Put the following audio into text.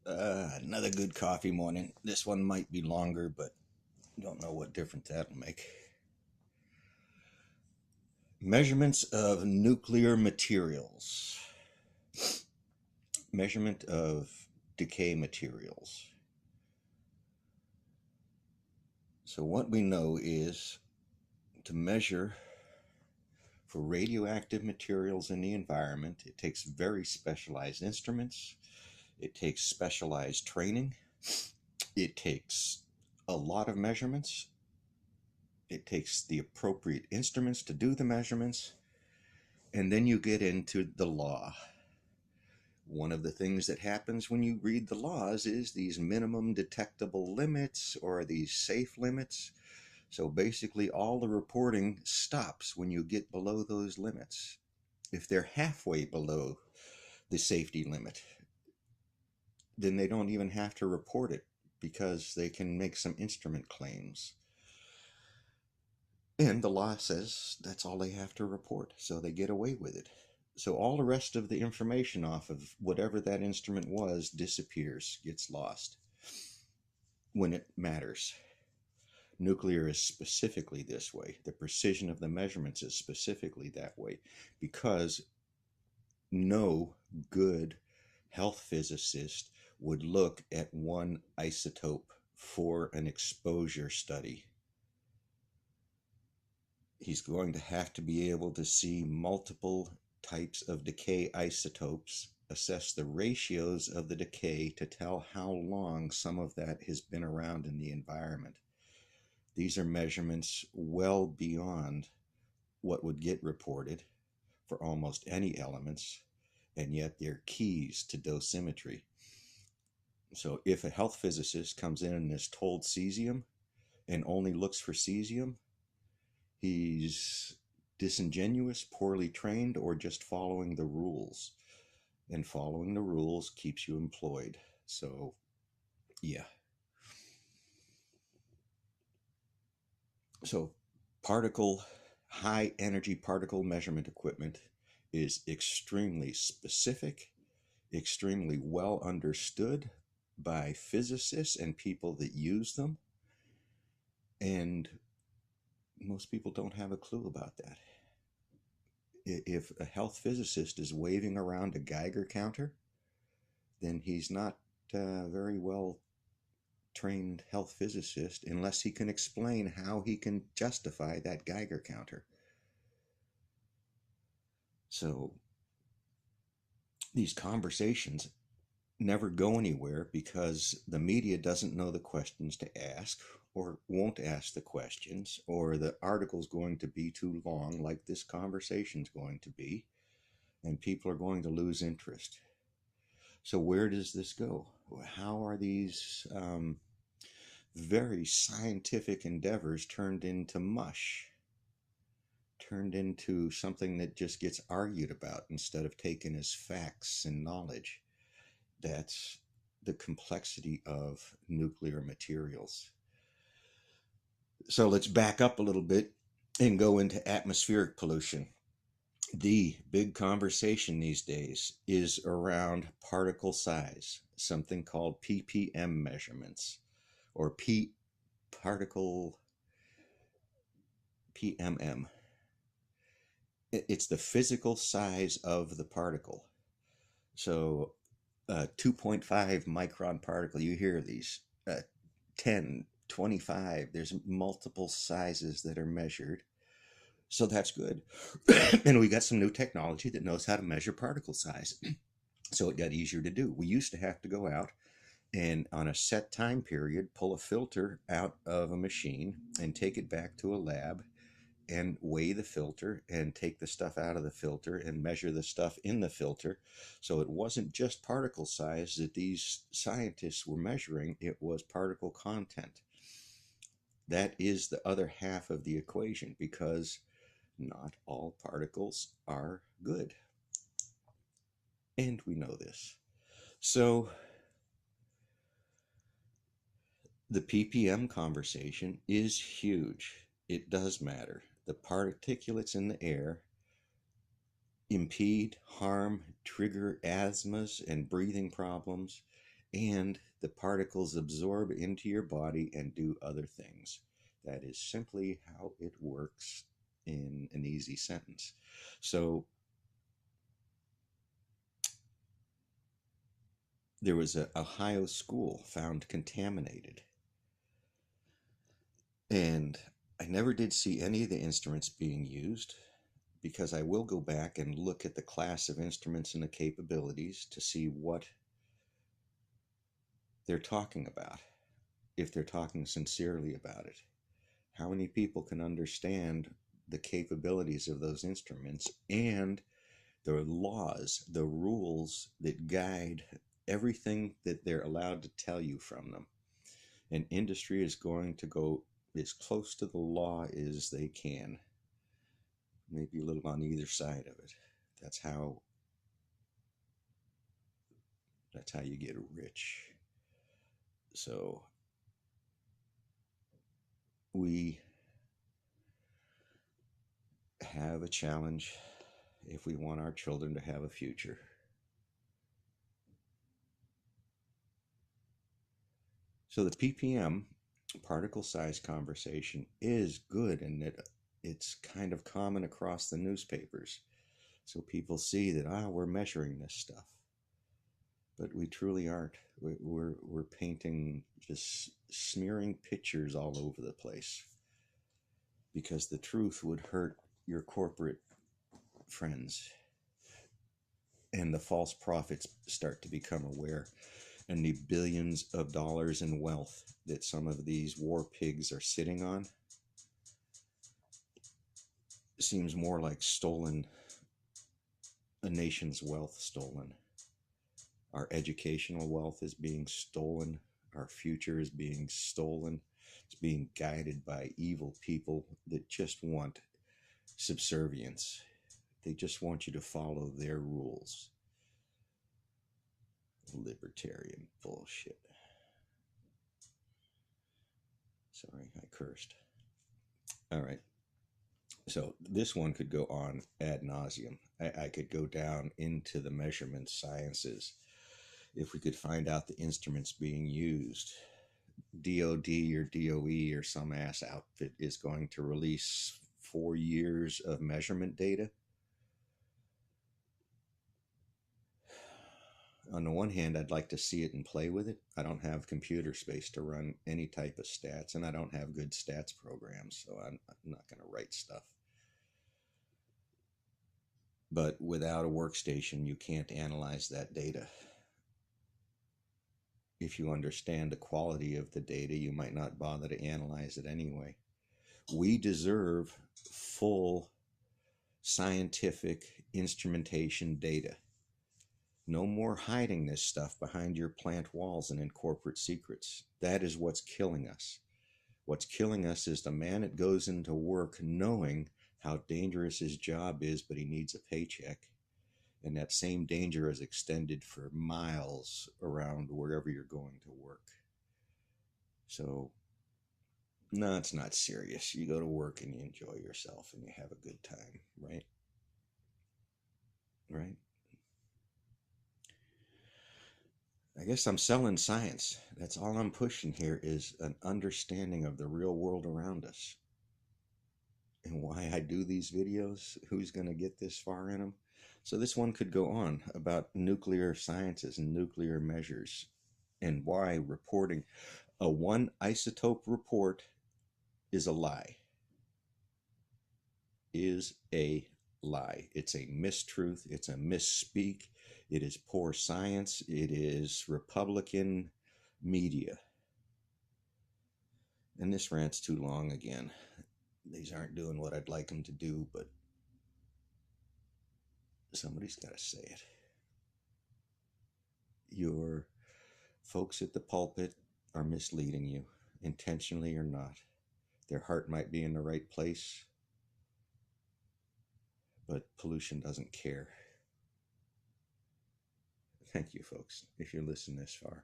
Another good coffee morning. This one might be longer, but don't know what difference that'll make. Measurements of nuclear materials. Measurement of decay materials. So, what we know is to measure for radioactive materials in the environment, it takes very specialized instruments, it takes specialized training, it takes a lot of measurements. It takes the appropriate instruments to do the measurements, and then you get into the law. One of the things that happens when you read the laws is these minimum detectable limits or these safe limits. So basically, all the reporting stops when you get below those limits. If they're halfway below the safety limit, then they don't even have to report it because they can make some instrument claims. And the law says that's all they have to report, so they get away with it. So all the rest of the information off of whatever that instrument was disappears, gets lost when it matters. Nuclear is specifically this way. The precision of the measurements is specifically that way because no good health physicist would look at one isotope for an exposure study. He's going to have to be able to see multiple types of decay isotopes, assess the ratios of the decay to tell how long some of that has been around in the environment. These are measurements well beyond what would get reported for almost any elements, and yet they're keys to dosimetry. So if a health physicist comes in and is told cesium and only looks for cesium, he's disingenuous, poorly trained, or just following the rules. And following the rules keeps you employed. So, yeah. So, high energy particle measurement equipment is extremely specific, extremely well understood by physicists and people that use them. And most people don't have a clue about that. If a health physicist is waving around a Geiger counter, then he's not very well trained health physicist unless he can explain how he can justify that Geiger counter. So these conversations never go anywhere because the media doesn't know the questions to ask or won't ask the questions, or the article's going to be too long, like this conversation's going to be, and people are going to lose interest. So where does this go? How are these very scientific endeavors turned into mush, turned into something that just gets argued about instead of taken as facts and knowledge? That's the complexity of nuclear materials. So let's back up a little bit and go into atmospheric pollution. The big conversation these days is around particle size, something called ppm measurements, or particle PMM. It's the physical size of the particle. So, 2.5 micron particle, you hear these, 10, 25, there's multiple sizes that are measured. So that's good. And we got some new technology that knows how to measure particle size. So it got easier to do. We used to have to go out and on a set time period, pull a filter out of a machine and take it back to a lab and weigh the filter and take the stuff out of the filter and measure the stuff in the filter. So it wasn't just particle size that these scientists were measuring, it was particle content. That is the other half of the equation because not all particles are good. And we know this. So the ppm conversation is huge. It does matter. The particulates in the air impede, harm, trigger asthmas and breathing problems and the particles absorb into your body and do other things. That is simply how it works in an easy sentence. So there was an Ohio school found contaminated, and I never did see any of the instruments being used, because I will go back and look at the class of instruments and the capabilities to see what they're talking about, if they're talking sincerely about it. How many people can understand the capabilities of those instruments and the laws, the rules that guide everything that they're allowed to tell you from them? And industry is going to go as close to the law as they can, maybe a little on either side of it. That's how you get rich. So we have a challenge if we want our children to have a future. So the ppm, particle size conversation, is good, and it's kind of common across the newspapers. So people see that, we're measuring this stuff. But we truly aren't. We're painting, just smearing pictures all over the place, because the truth would hurt your corporate friends, and the false prophets start to become aware, and the billions of dollars in wealth that some of these war pigs are sitting on seems more like a nation's wealth stolen. Our educational wealth is being stolen. Our future is being stolen. It's being guided by evil people that just want subservience. They just want you to follow their rules. Libertarian bullshit. Sorry, I cursed. All right. So this one could go on ad nauseum. I could go down into the measurement sciences. If we could find out the instruments being used, DOD or DOE or some ass outfit is going to release 4 years of measurement data. On the one hand, I'd like to see it and play with it. I don't have computer space to run any type of stats, and I don't have good stats programs, so I'm not going to write stuff. But without a workstation, you can't analyze that data. If you understand the quality of the data, you might not bother to analyze it anyway. We deserve full scientific instrumentation data. No more hiding this stuff behind your plant walls and in corporate secrets. That is what's killing us. What's killing us is the man that goes into work knowing how dangerous his job is, but he needs a paycheck. And that same danger is extended for miles around wherever you're going to work. So, no, it's not serious. You go to work and you enjoy yourself and you have a good time, right? Right? I guess I'm selling science. That's all I'm pushing here, is an understanding of the real world around us. And why I do these videos, who's going to get this far in them. So this one could go on about nuclear sciences and nuclear measures, and why reporting a one isotope report is a lie. Is a lie. It's a mistruth. It's a misspeak. It is poor science. It is Republican media. And this rant's too long again. These aren't doing what I'd like them to do, but somebody's got to say it. Your folks at the pulpit are misleading you, intentionally or not. Their heart might be in the right place, but pollution doesn't care. Thank you, folks, if you're listening this far.